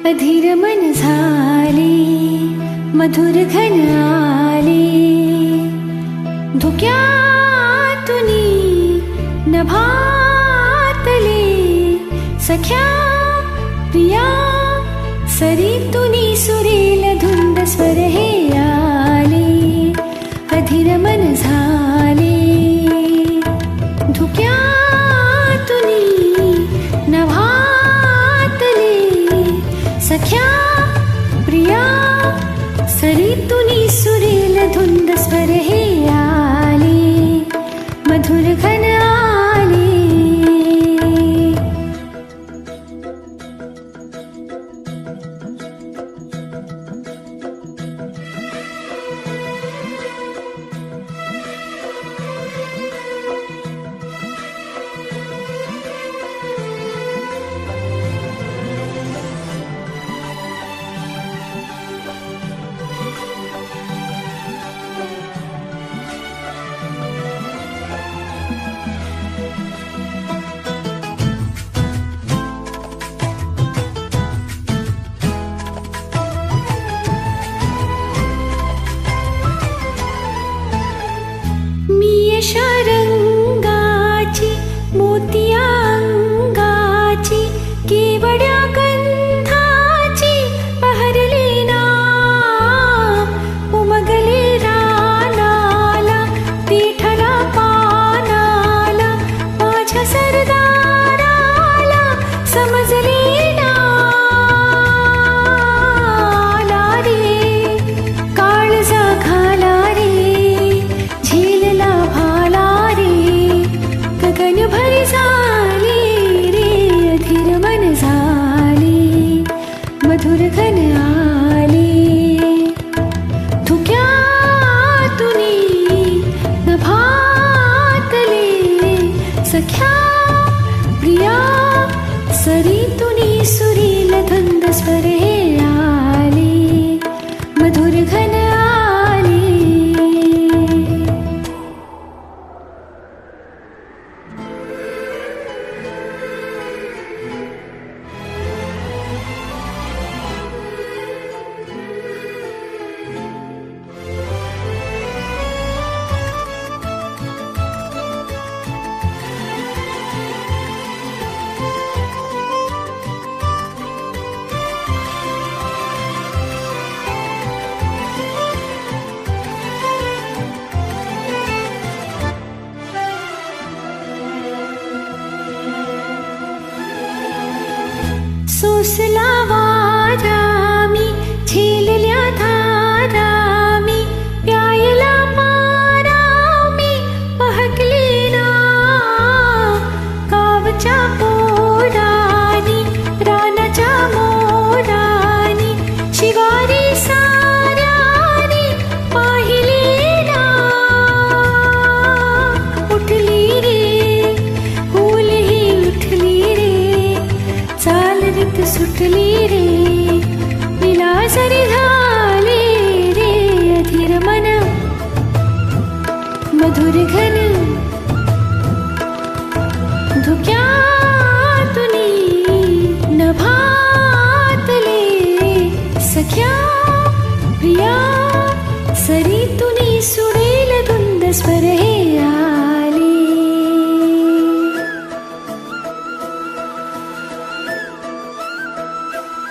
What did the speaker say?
अधीर मन झाले मधुर घन आले धुक्यातुनी नभातले सख्या प्रिया सरितुनी सुरेल धुंद स्वर हे आले अधीर मन झाले धुक्यातुनी नभातले सख्या प्रिया सरितुनी सुरेल धुंद स्वर हे आले मधुर घन आले रंगाची मोतिया अंगाची केवड्या गंधाची पहरली ना उमगले रानाला तिठला पानाला माझ्या सरदाराला समजले ना रे काळजा घाला रे झेलला भरी झाली रे अधीर मन झाले मधुर घन आले धुक्यातुनी नभातले सख्या प्रिया सरितुनी सुरील धुंद स्वर हे आले मधुर घन आले सोसला वारामी झेलल्या धारामी प्यायला मारामी पहकली ना कावच्या पोरानी रानाच्या मोरानी शिवारी साऱ्यानी पाहिली ना उठली रे फूल ही उठली रे चालरीत सुटली रे विलासरी झाले रे अधीर मन मधुर घन